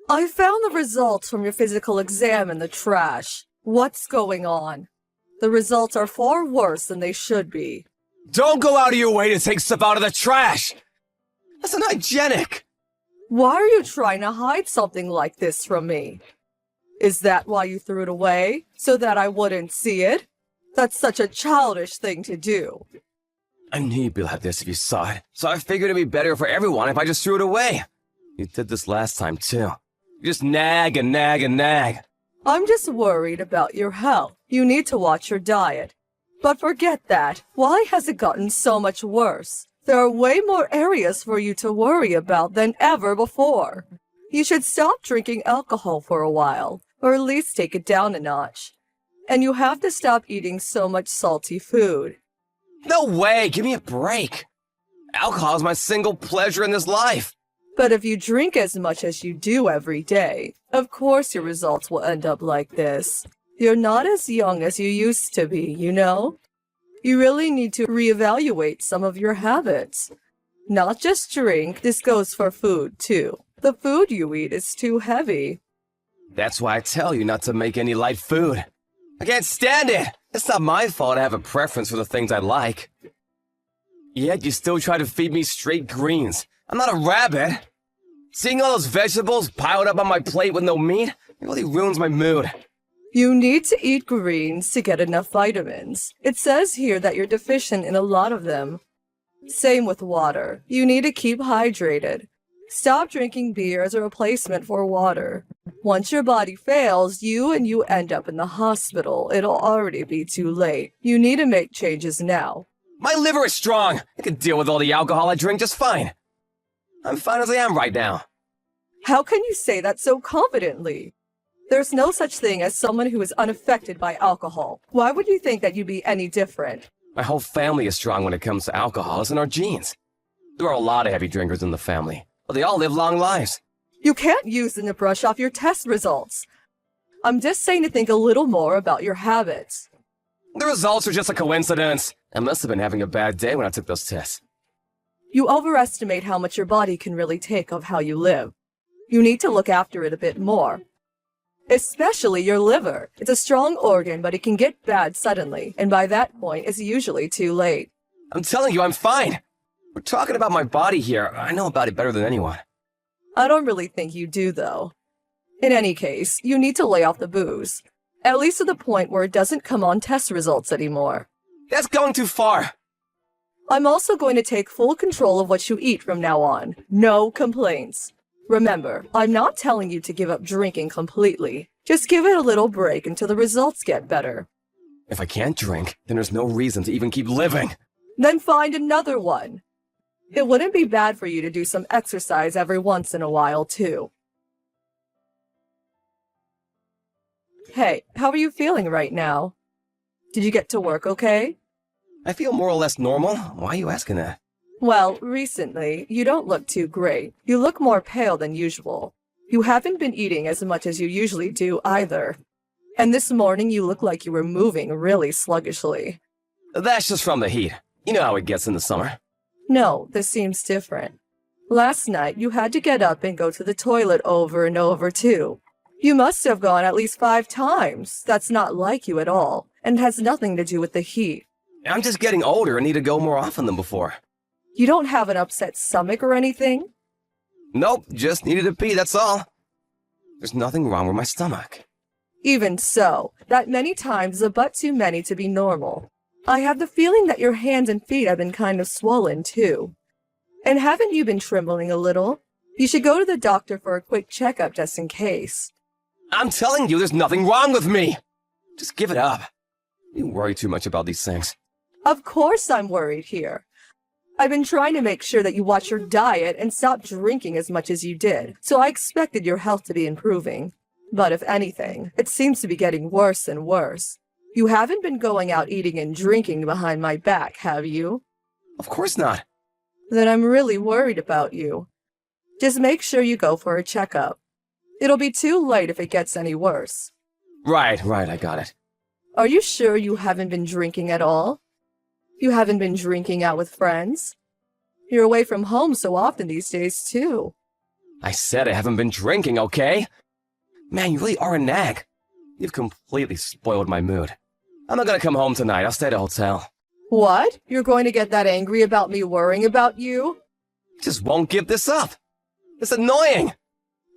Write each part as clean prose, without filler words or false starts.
I found the results from your physical exam in the trash. What's going on? The results are far worse than they should be. Don't go out of your way to take stuff out of the trash! That's unhygienic! Why are you trying to hide something like this from me? Is that why you threw it away? So that I wouldn't see it? That's such a childish thing to do. I knew you'd be like this if you saw it, so I figured it'd be better for everyone if I just threw it away. You did this last time, too. You just nag and nag and nag. I'm just worried about your health. You need to watch your diet. But forget that. Why has it gotten so much worse? There are way more areas for you to worry about than ever before. You should stop drinking alcohol for a while, or at least take it down a notch. And you have to stop eating so much salty food. No way! Give me a break! Alcohol is my single pleasure in this life! But if you drink as much as you do every day, of course your results will end up like this. You're not as young as you used to be, you know? You really need to reevaluate some of your habits. Not just drink, this goes for food too. The food you eat is too heavy. That's why I tell you not to make any light food. I can't stand it! It's not my fault I have a preference for the things I like. Yet you still try to feed me straight greens. I'm not a rabbit. Seeing all those vegetables piled up on my plate with no meat, it really ruins my mood. You need to eat greens to get enough vitamins. It says here that you're deficient in a lot of them. Same with water. You need to keep hydrated. Stop drinking beer as a replacement for water. Once your body fails, you end up in the hospital. It'll already be too late. You need to make changes now. My liver is strong. I can deal with all the alcohol I drink just fine. I'm fine as I am right now. How can you say that so confidently? There's no such thing as someone who is unaffected by alcohol. Why would you think that you'd be any different? My whole family is strong when it comes to alcohol. It's in our genes. There are a lot of heavy drinkers in the family, but they all live long lives. You can't use them to brush off your test results. I'm just saying to think a little more about your habits. The results are just a coincidence. I must have been having a bad day when I took those tests. You overestimate how much your body can really take of how you live. You need to look after it a bit more. Especially your liver. It's a strong organ, but it can get bad suddenly, and by that point, it's usually too late. I'm telling you, I'm fine. We're talking about my body here. I know about it better than anyone. I don't really think you do, though. In any case, you need to lay off the booze. At least to the point where it doesn't come on test results anymore. That's going too far. I'm also going to take full control of what you eat from now on. No complaints. Remember, I'm not telling you to give up drinking completely. Just give it a little break until the results get better. If I can't drink, then there's no reason to even keep living. Then find another one. It wouldn't be bad for you to do some exercise every once in a while, too. Hey, how are you feeling right now? Did you get to work okay? I feel more or less normal. Why are you asking that? Well, recently, you don't look too great. You look more pale than usual. You haven't been eating as much as you usually do either. And this morning you look like you were moving really sluggishly. That's just from the heat. You know how it gets in the summer. No, this seems different. Last night you had to get up and go to the toilet over and over too. You must have gone at least 5 times. That's not like you at all, and has nothing to do with the heat. I'm just getting older and need to go more often than before. You don't have an upset stomach or anything? Nope, just needed to pee, that's all. There's nothing wrong with my stomach. Even so, that many times is a but too many to be normal. I have the feeling that your hands and feet have been kind of swollen too. And haven't you been trembling a little? You should go to the doctor for a quick checkup just in case. I'm telling you, there's nothing wrong with me. Just give it up. You worry too much about these things. Of course I'm worried here. I've been trying to make sure that you watch your diet and stop drinking as much as you did, so I expected your health to be improving. But if anything, it seems to be getting worse and worse. You haven't been going out eating and drinking behind my back, have you? Of course not. Then I'm really worried about you. Just make sure you go for a checkup. It'll be too late if it gets any worse. Right, I got it. Are you sure you haven't been drinking at all? You haven't been drinking out with friends? You're away from home so often these days, too. I said I haven't been drinking, okay? Man, you really are a nag. You've completely spoiled my mood. I'm not gonna come home tonight. I'll stay at a hotel. What? You're going to get that angry about me worrying about you? Just won't give this up. It's annoying.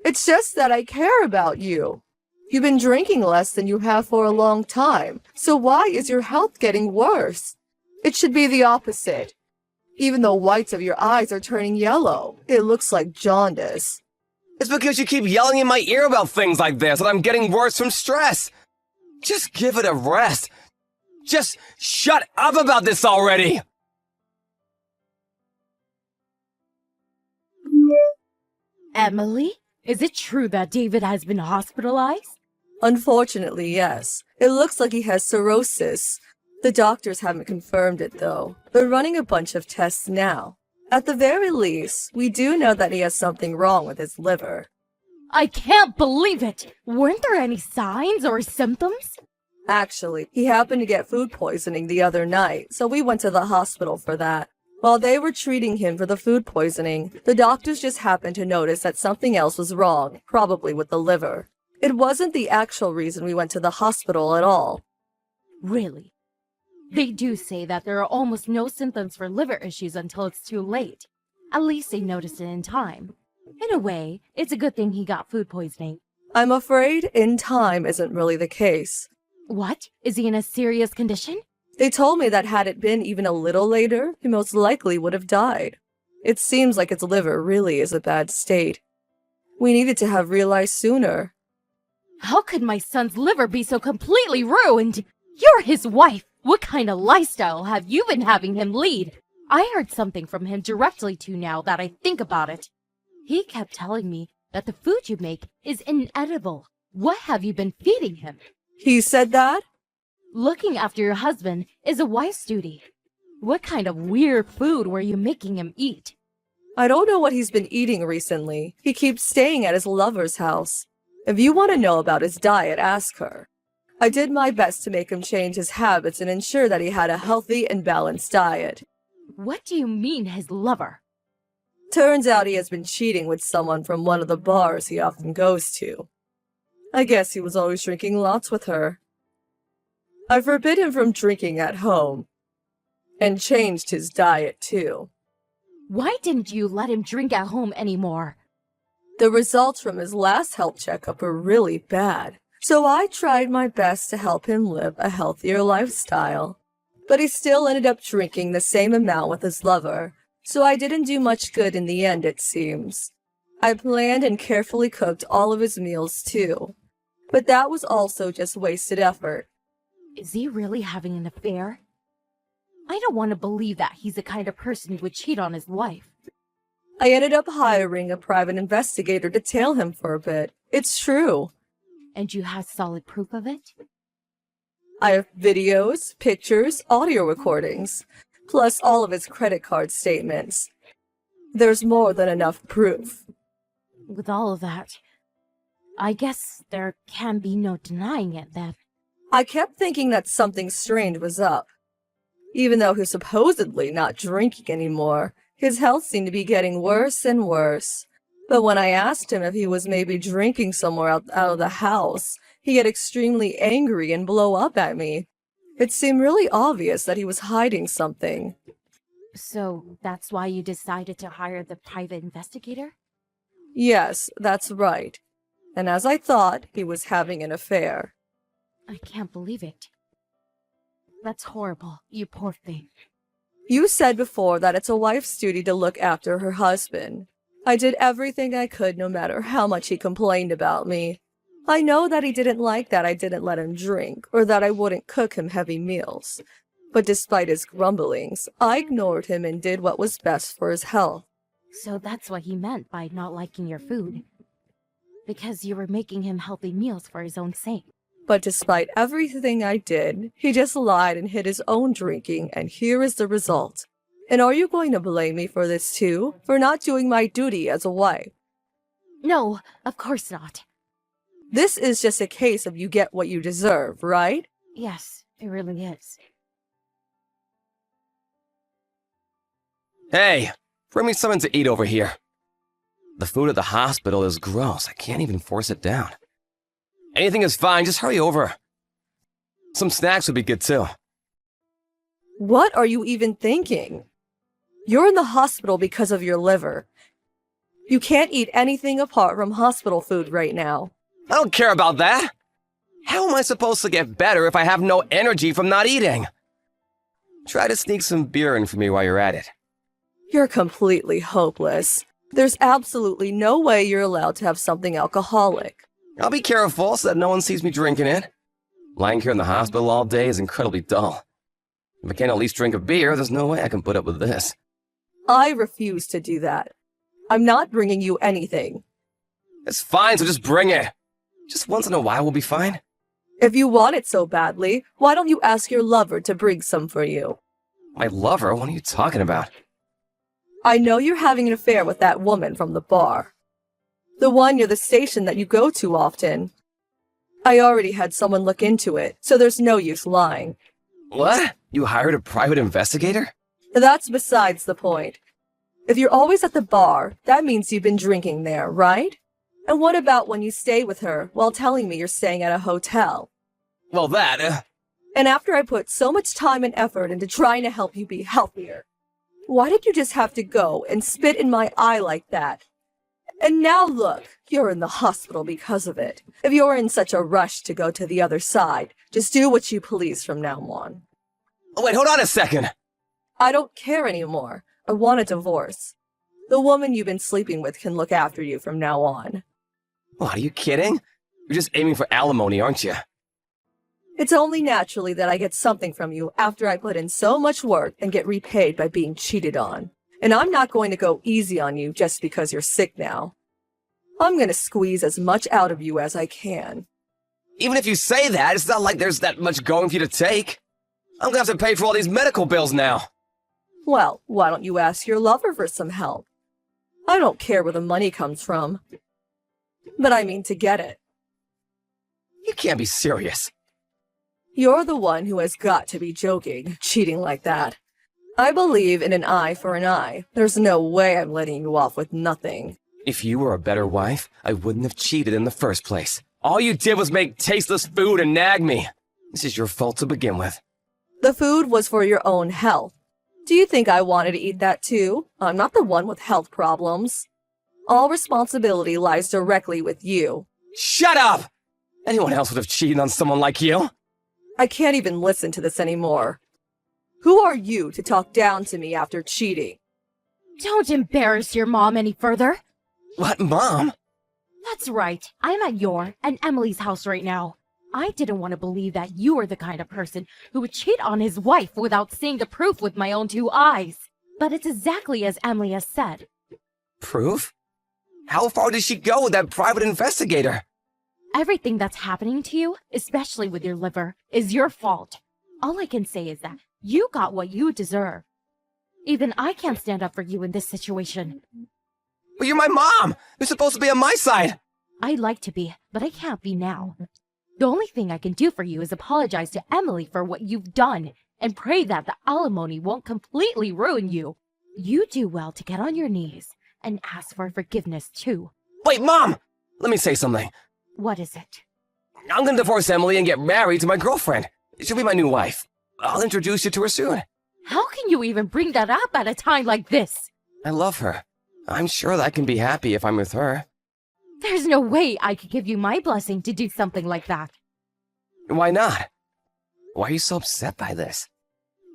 It's just that I care about you. You've been drinking less than you have for a long time, so why is your health getting worse? It should be the opposite. Even the whites of your eyes are turning yellow. It looks like jaundice. It's because you keep yelling in my ear about things like this and I'm getting worse from stress. Just give it a rest. Just shut up about this already! Emily, is it true that David has been hospitalized? Unfortunately, yes. It looks like he has cirrhosis. The doctors haven't confirmed it, though. They're running a bunch of tests now. At the very least, we do know that he has something wrong with his liver. I can't believe it! Weren't there any signs or symptoms? Actually, he happened to get food poisoning the other night, so we went to the hospital for that. While they were treating him for the food poisoning, the doctors just happened to notice that something else was wrong, probably with the liver. It wasn't the actual reason we went to the hospital at all. Really? They do say that there are almost no symptoms for liver issues until it's too late. At least they noticed it in time. In a way, it's a good thing he got food poisoning. I'm afraid in time isn't really the case. What? Is he in a serious condition? They told me that had it been even a little later, he most likely would have died. It seems like his liver really is a bad state. We needed to have realized sooner. How could my son's liver be so completely ruined? You're his wife! What kind of lifestyle have you been having him lead? I heard something from him directly too now that I think about it. He kept telling me that the food you make is inedible. What have you been feeding him? He said that? Looking after your husband is a wife's duty. What kind of weird food were you making him eat? I don't know what he's been eating recently. He keeps staying at his lover's house. If you want to know about his diet, ask her. I did my best to make him change his habits and ensure that he had a healthy and balanced diet. What do you mean, his lover? Turns out he has been cheating with someone from one of the bars he often goes to. I guess he was always drinking lots with her. I forbid him from drinking at home. And changed his diet, too. Why didn't you let him drink at home anymore? The results from his last health checkup were really bad, so I tried my best to help him live a healthier lifestyle. But he still ended up drinking the same amount with his lover, so I didn't do much good in the end, it seems. I planned and carefully cooked all of his meals, too. But that was also just wasted effort. Is he really having an affair? I don't want to believe that he's the kind of person who would cheat on his wife. I ended up hiring a private investigator to tail him for a bit. It's true. And you have solid proof of it? I have videos, pictures, audio recordings, plus all of his credit card statements. There's more than enough proof. With all of that, I guess there can be no denying it then. I kept thinking that something strange was up. Even though he's supposedly not drinking anymore, his health seemed to be getting worse and worse. But when I asked him if he was maybe drinking somewhere out of the house, he'd get extremely angry and blow up at me. It seemed really obvious that he was hiding something. So that's why you decided to hire the private investigator? Yes, that's right. And as I thought, he was having an affair. I can't believe it. That's horrible, you poor thing. You said before that it's a wife's duty to look after her husband. I did everything I could no matter how much he complained about me. I know that he didn't like that I didn't let him drink, or that I wouldn't cook him heavy meals. But despite his grumblings, I ignored him and did what was best for his health. So that's what he meant by not liking your food. Because you were making him healthy meals for his own sake. But despite everything I did, he just lied and hid his own drinking, and here is the result. And are you going to blame me for this too? For not doing my duty as a wife? No, of course not. This is just a case of you get what you deserve, right? Yes, it really is. Hey, bring me something to eat over here. The food at the hospital is gross. I can't even force it down. Anything is fine, just hurry over. Some snacks would be good too. What are you even thinking? You're in the hospital because of your liver. You can't eat anything apart from hospital food right now. I don't care about that. How am I supposed to get better if I have no energy from not eating? Try to sneak some beer in for me while you're at it. You're completely hopeless. There's absolutely no way you're allowed to have something alcoholic. I'll be careful so that no one sees me drinking it. Lying here in the hospital all day is incredibly dull. If I can't at least drink a beer, there's no way I can put up with this. I refuse to do that. I'm not bringing you anything. It's fine, so just bring it. Just once in a while will be fine. If you want it so badly, why don't you ask your lover to bring some for you? My lover? What are you talking about? I know you're having an affair with that woman from the bar. The one near the station that you go to often. I already had someone look into it, so there's no use lying. What? You hired a private investigator? That's besides the point. If you're always at the bar, that means you've been drinking there, right? And what about when you stay with her while telling me you're staying at a hotel? Well, that, And after I put so much time and effort into trying to help you be healthier, why did you just have to go and spit in my eye like that? And now look, you're in the hospital because of it. If you're in such a rush to go to the other side, just do what you please from now on. Oh, wait, hold on a second. I don't care anymore. I want a divorce. The woman you've been sleeping with can look after you from now on. What, are you kidding? You're just aiming for alimony, aren't you? It's only naturally that I get something from you after I put in so much work and get repaid by being cheated on. And I'm not going to go easy on you just because you're sick now. I'm going to squeeze as much out of you as I can. Even if you say that, it's not like there's that much going for you to take. I'm gonna have to pay for all these medical bills now. Well, why don't you ask your lover for some help? I don't care where the money comes from. But I mean to get it. You can't be serious. You're the one who has got to be joking, cheating like that. I believe in an eye for an eye. There's no way I'm letting you off with nothing. If you were a better wife, I wouldn't have cheated in the first place. All you did was make tasteless food and nag me. This is your fault to begin with. The food was for your own health. Do you think I wanted to eat that too? I'm not the one with health problems. All responsibility lies directly with you. Shut up! Anyone else would have cheated on someone like you. I can't even listen to this anymore. Who are you to talk down to me after cheating? Don't embarrass your mom any further. What, Mom? That's right. I'm at your and Emily's house right now. I didn't want to believe that you were the kind of person who would cheat on his wife without seeing the proof with my own two eyes. But it's exactly as Emily has said. Proof? How far did she go with that private investigator? Everything that's happening to you, especially with your liver, is your fault. All I can say is that you got what you deserve. Even I can't stand up for you in this situation. But you're my mom! You're supposed to be on my side! I'd like to be, but I can't be now. The only thing I can do for you is apologize to Emily for what you've done and pray that the alimony won't completely ruin you. You do well to get on your knees and ask for forgiveness too. Wait, Mom! Let me say something. What is it? I'm gonna divorce Emily and get married to my girlfriend. She'll be my new wife. I'll introduce you to her soon. How can you even bring that up at a time like this? I love her. I'm sure that I can be happy if I'm with her. There's no way I could give you my blessing to do something like that. Why not? Why are you so upset by this?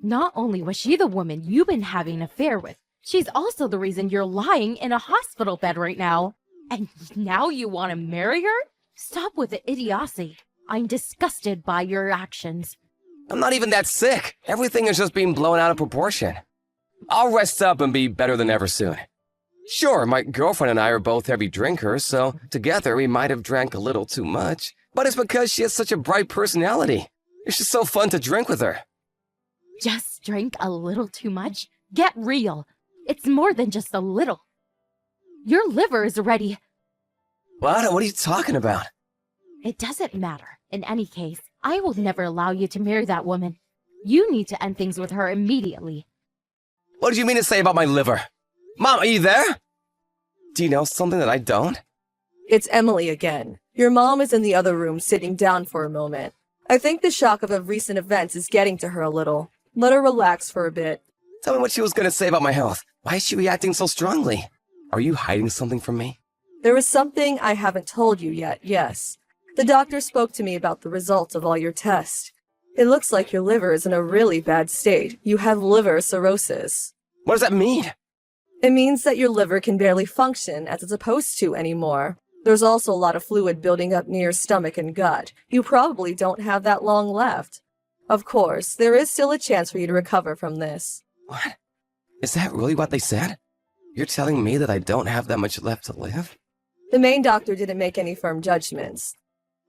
Not only was she the woman you've been having an affair with, she's also the reason you're lying in a hospital bed right now. And now you want to marry her? Stop with the idiocy. I'm disgusted by your actions. I'm not even that sick. Everything is just being blown out of proportion. I'll rest up and be better than ever soon. Sure, my girlfriend and I are both heavy drinkers, so together we might have drank a little too much. But it's because she has such a bright personality. It's just so fun to drink with her. Just drink a little too much? Get real. It's more than just a little. Your liver is ready. What? What are you talking about? It doesn't matter. In any case, I will never allow you to marry that woman. You need to end things with her immediately. What did you mean to say about my liver? Mom, are you there? Do you know something that I don't? It's Emily again. Your mom is in the other room sitting down for a moment. I think the shock of the recent events is getting to her a little. Let her relax for a bit. Tell me what she was gonna say about my health. Why is she reacting so strongly? Are you hiding something from me? There is something I haven't told you yet, yes. The doctor spoke to me about the results of all your tests. It looks like your liver is in a really bad state. You have liver cirrhosis. What does that mean? It means that your liver can barely function as it's supposed to anymore. There's also a lot of fluid building up near your stomach and gut. You probably don't have that long left. Of course, there is still a chance for you to recover from this. What? Is that really what they said? You're telling me that I don't have that much left to live? The main doctor didn't make any firm judgments,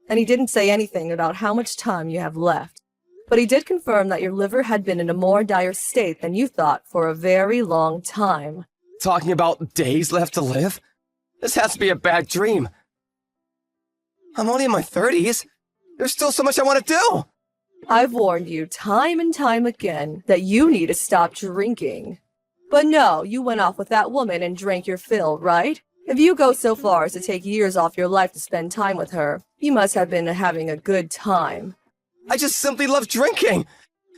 and he didn't say anything about how much time you have left. But he did confirm that your liver had been in a more dire state than you thought for a very long time. Talking about days left to live? This has to be a bad dream. I'm only in my 30s. There's still so much I want to do. I've warned you time and time again that you need to stop drinking. But no, you went off with that woman and drank your fill, right? If you go so far as to take years off your life to spend time with her, you must have been having a good time. I just simply love drinking.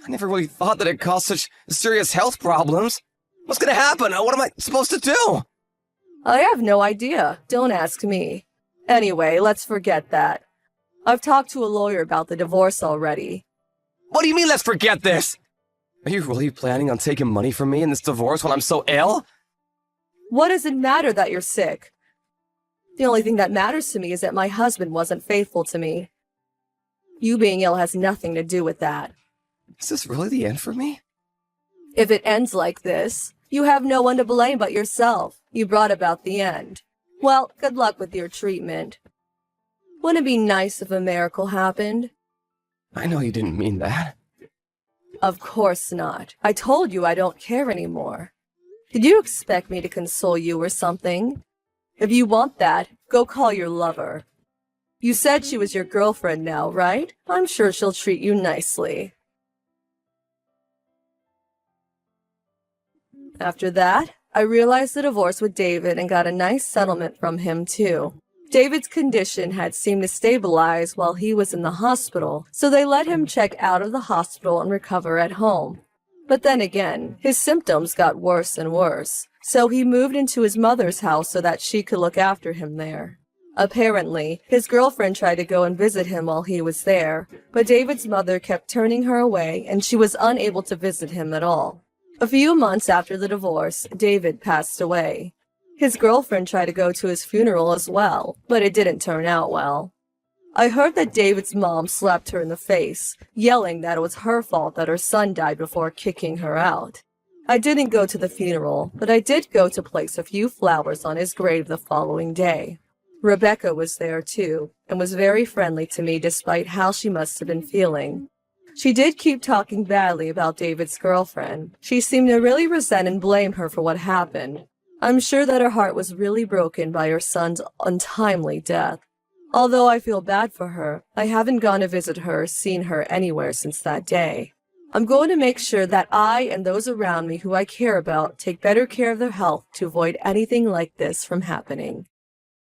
I never really thought that it caused such serious health problems. What's gonna happen? What am I supposed to do? I have no idea. Don't ask me. Anyway, let's forget that. I've talked to a lawyer about the divorce already. What do you mean, let's forget this? Are you really planning on taking money from me in this divorce when I'm so ill? What does it matter that you're sick? The only thing that matters to me is that my husband wasn't faithful to me. You being ill has nothing to do with that. Is this really the end for me? If it ends like this, you have no one to blame but yourself. You brought about the end. Well, good luck with your treatment. Wouldn't it be nice if a miracle happened? I know you didn't mean that. Of course not. I told you I don't care anymore. Did you expect me to console you or something? If you want that, go call your lover. You said she was your girlfriend now, right? I'm sure she'll treat you nicely. After that, I realized the divorce with David and got a nice settlement from him too. David's condition had seemed to stabilize while he was in the hospital, so they let him check out of the hospital and recover at home. But then again, his symptoms got worse and worse, so he moved into his mother's house so that she could look after him there. Apparently, his girlfriend tried to go and visit him while he was there, but David's mother kept turning her away and she was unable to visit him at all. A few months after the divorce, David passed away. His girlfriend tried to go to his funeral as well, but it didn't turn out well. I heard that David's mom slapped her in the face, yelling that it was her fault that her son died before kicking her out. I didn't go to the funeral, but I did go to place a few flowers on his grave the following day. Rebecca was there too, and was very friendly to me despite how she must have been feeling. She did keep talking badly about David's girlfriend. She seemed to really resent and blame her for what happened. I'm sure that her heart was really broken by her son's untimely death. Although I feel bad for her, I haven't gone to visit her or seen her anywhere since that day. I'm going to make sure that I and those around me who I care about take better care of their health to avoid anything like this from happening.